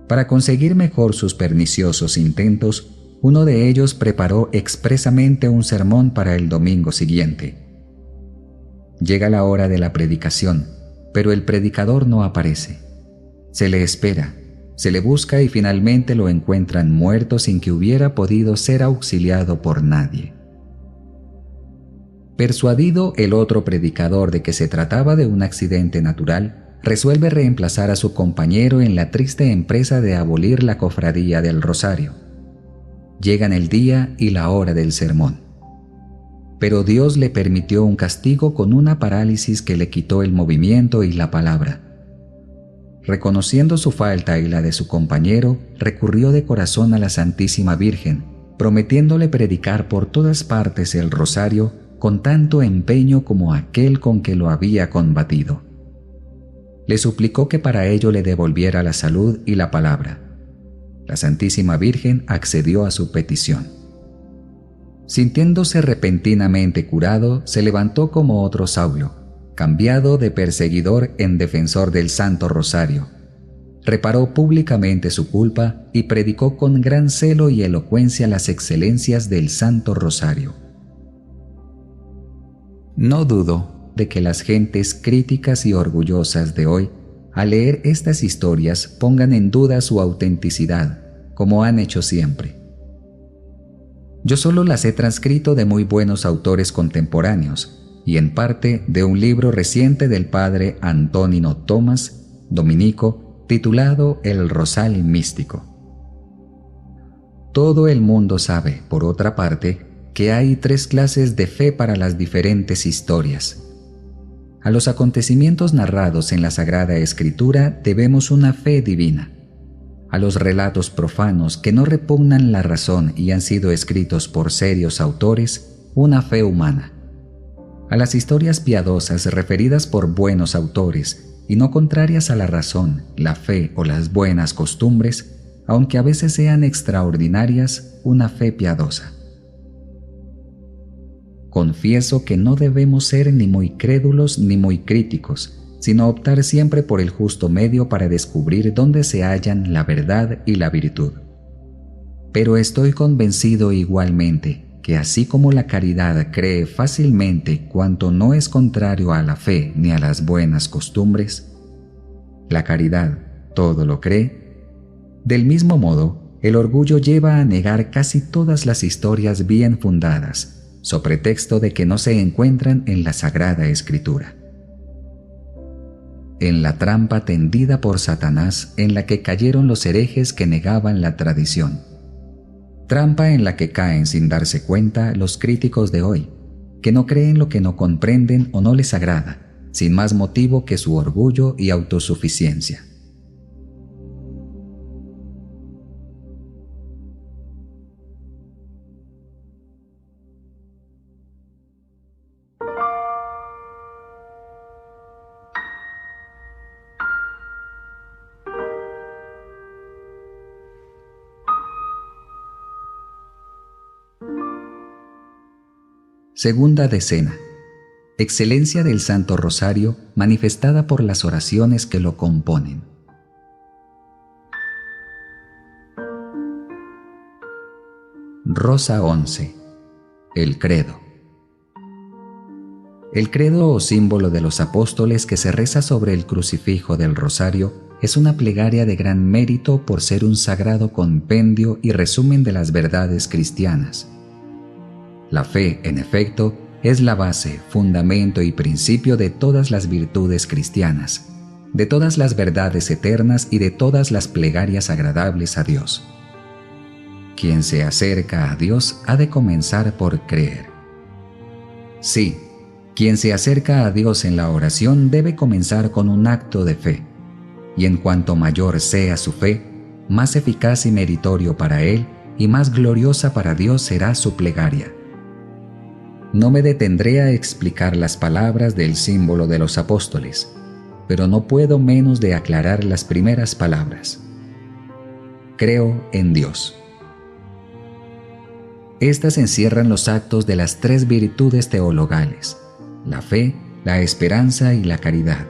Para conseguir mejor sus perniciosos intentos, uno de ellos preparó expresamente un sermón para el domingo siguiente. Llega la hora de la predicación, pero el predicador no aparece. Se le espera, se le busca y finalmente lo encuentran muerto sin que hubiera podido ser auxiliado por nadie. Persuadido el otro predicador de que se trataba de un accidente natural, resuelve reemplazar a su compañero en la triste empresa de abolir la cofradía del Rosario. Llegan el día y la hora del sermón. Pero Dios le permitió un castigo con una parálisis que le quitó el movimiento y la palabra. Reconociendo su falta y la de su compañero, recurrió de corazón a la Santísima Virgen, prometiéndole predicar por todas partes el Rosario con tanto empeño como aquel con que lo había combatido. Le suplicó que para ello le devolviera la salud y la palabra. La Santísima Virgen accedió a su petición. Sintiéndose repentinamente curado, se levantó como otro Saulo, cambiado de perseguidor en defensor del Santo Rosario. Reparó públicamente su culpa y predicó con gran celo y elocuencia las excelencias del Santo Rosario. No dudo de que las gentes críticas y orgullosas de hoy, al leer estas historias, pongan en duda su autenticidad, como han hecho siempre. Yo solo las he transcrito de muy buenos autores contemporáneos y en parte de un libro reciente del padre Antónino Tomás, dominico, titulado El Rosal Místico. Todo el mundo sabe, por otra parte, que hay 3 clases de fe para las diferentes historias. A los acontecimientos narrados en la Sagrada Escritura debemos una fe divina. A los relatos profanos que no repugnan la razón y han sido escritos por serios autores, una fe humana. A las historias piadosas referidas por buenos autores y no contrarias a la razón, la fe o las buenas costumbres, aunque a veces sean extraordinarias, una fe piadosa. Confieso que no debemos ser ni muy crédulos ni muy críticos, sino optar siempre por el justo medio para descubrir dónde se hallan la verdad y la virtud. Pero estoy convencido igualmente que así como la caridad cree fácilmente cuanto no es contrario a la fe ni a las buenas costumbres, la caridad todo lo cree. Del mismo modo, el orgullo lleva a negar casi todas las historias bien fundadas, so pretexto de que no se encuentran en la Sagrada Escritura. En la trampa tendida por Satanás en la que cayeron los herejes que negaban la tradición. Trampa en la que caen sin darse cuenta los críticos de hoy, que no creen lo que no comprenden o no les agrada, sin más motivo que su orgullo y autosuficiencia. Segunda decena. excelencia del Santo Rosario manifestada por las oraciones que lo componen. Rosa 11. El Credo. El credo o símbolo de los apóstoles que se reza sobre el crucifijo del rosario es una plegaria de gran mérito por ser un sagrado compendio y resumen de las verdades cristianas. La fe, en efecto, es la base, fundamento y principio de todas las virtudes cristianas, de todas las verdades eternas y de todas las plegarias agradables a Dios. Quien se acerca a Dios ha de comenzar por creer. Sí, quien se acerca a Dios en la oración debe comenzar con un acto de fe, y en cuanto mayor sea su fe, más eficaz y meritorio para Él y más gloriosa para Dios será su plegaria. No me detendré a explicar las palabras del símbolo de los apóstoles, pero no puedo menos de aclarar las primeras palabras. Creo en Dios. Estas encierran los actos de las tres virtudes teologales: la fe, la esperanza y la caridad.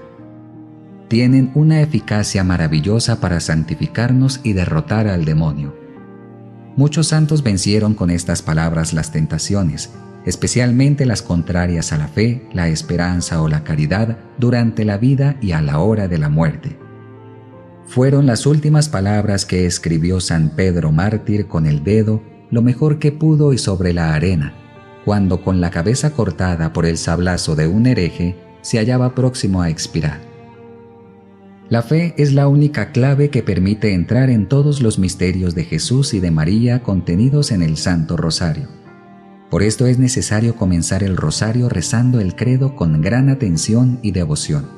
Tienen una eficacia maravillosa para santificarnos y derrotar al demonio. Muchos santos vencieron con estas palabras las tentaciones, especialmente las contrarias a la fe, la esperanza o la caridad, durante la vida y a la hora de la muerte. Fueron las últimas palabras que escribió San Pedro mártir con el dedo, lo mejor que pudo y sobre la arena, cuando con la cabeza cortada por el sablazo de un hereje se hallaba próximo a expirar. La fe es la única clave que permite entrar en todos los misterios de Jesús y de María contenidos en el Santo Rosario. Por esto es necesario comenzar el rosario rezando el credo con gran atención y devoción.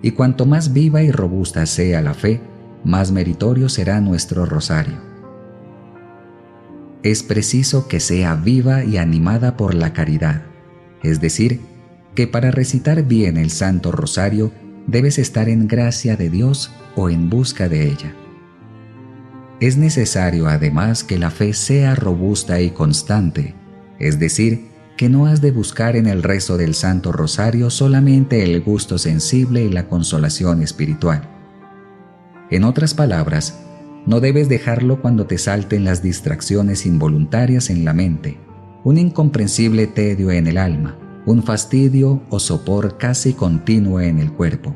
Y cuanto más viva y robusta sea la fe, más meritorio será nuestro rosario. Es preciso que sea viva y animada por la caridad, es decir, que para recitar bien el Santo Rosario debes estar en gracia de Dios o en busca de ella. Es necesario además que la fe sea robusta y constante, es decir, que no has de buscar en el rezo del Santo Rosario solamente el gusto sensible y la consolación espiritual. En otras palabras, no debes dejarlo cuando te salten las distracciones involuntarias en la mente, un incomprensible tedio en el alma, un fastidio o sopor casi continuo en el cuerpo.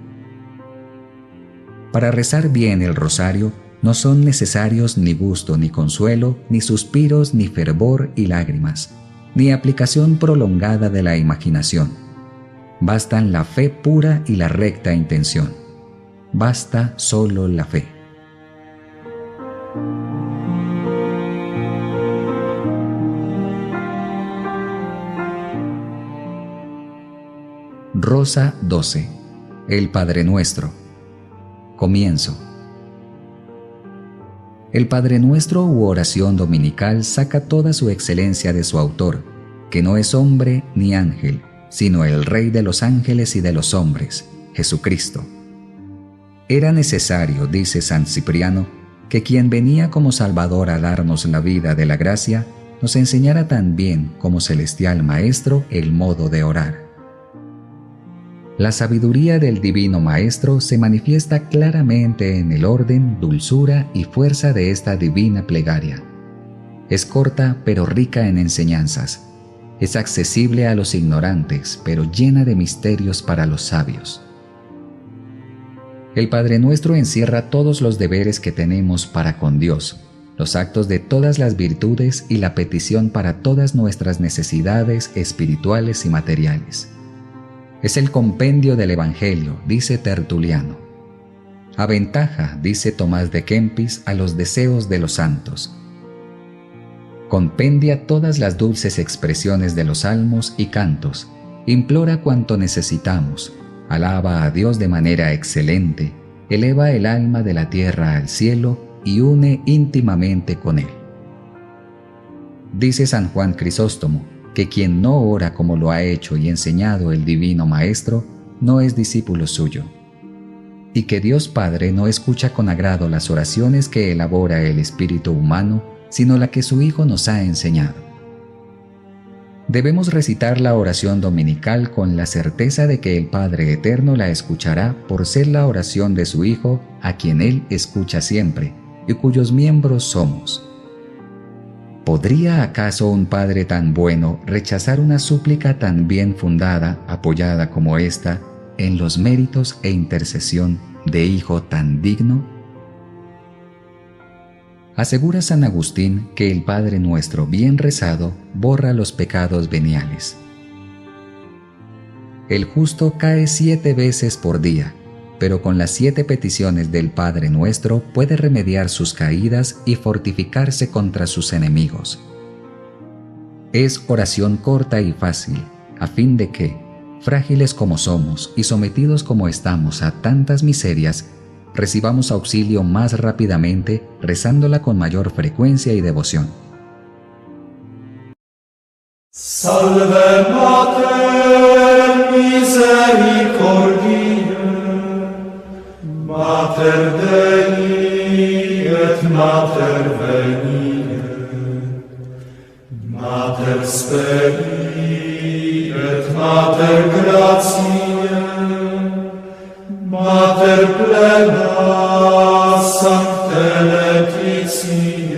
Para rezar bien el rosario no son necesarios ni gusto ni consuelo, ni suspiros ni fervor y lágrimas, ni aplicación prolongada de la imaginación. Bastan la fe pura y la recta intención. Basta solo la fe. Rosa 12. El Padre Nuestro. Comienzo. El Padre Nuestro u oración dominical saca toda su excelencia de su autor, que no es hombre ni ángel, sino el Rey de los ángeles y de los hombres, Jesucristo. Era necesario, dice San Cipriano, que quien venía como Salvador a darnos la vida de la gracia, nos enseñara también como celestial Maestro el modo de orar. La sabiduría del Divino Maestro se manifiesta claramente en el orden, dulzura y fuerza de esta divina plegaria. Es corta pero rica en enseñanzas. Es accesible a los ignorantes, pero llena de misterios para los sabios. El Padre Nuestro encierra todos los deberes que tenemos para con Dios, los actos de todas las virtudes y la petición para todas nuestras necesidades espirituales y materiales. Es el compendio del Evangelio, dice Tertuliano. Aventaja, dice Tomás de Kempis, a los deseos de los santos. Compendia todas las dulces expresiones de los salmos y cantos, implora cuanto necesitamos, alaba a Dios de manera excelente, eleva el alma de la tierra al cielo y une íntimamente con Él. Dice San Juan Crisóstomo, que quien no ora como lo ha hecho y enseñado el Divino Maestro, no es discípulo suyo, y que Dios Padre no escucha con agrado las oraciones que elabora el espíritu humano, sino la que su Hijo nos ha enseñado. Debemos recitar la oración dominical con la certeza de que el Padre Eterno la escuchará por ser la oración de su Hijo, a quien Él escucha siempre, y cuyos miembros somos. ¿Podría acaso un Padre tan bueno rechazar una súplica tan bien fundada, apoyada como esta, en los méritos e intercesión de Hijo tan digno? Asegura San Agustín que el Padre Nuestro bien rezado borra los pecados veniales. El justo cae 7 veces por día, pero con las 7 peticiones del Padre Nuestro puede remediar sus caídas y fortificarse contra sus enemigos. Es oración corta y fácil, a fin de que, frágiles como somos y sometidos como estamos a tantas miserias, recibamos auxilio más rápidamente rezándola con mayor frecuencia y devoción. Salve Mater misericordiae, Mater Dei et Mater veniae, Mater speri et Mater gratiae, Mater plena Sancte Laetitia,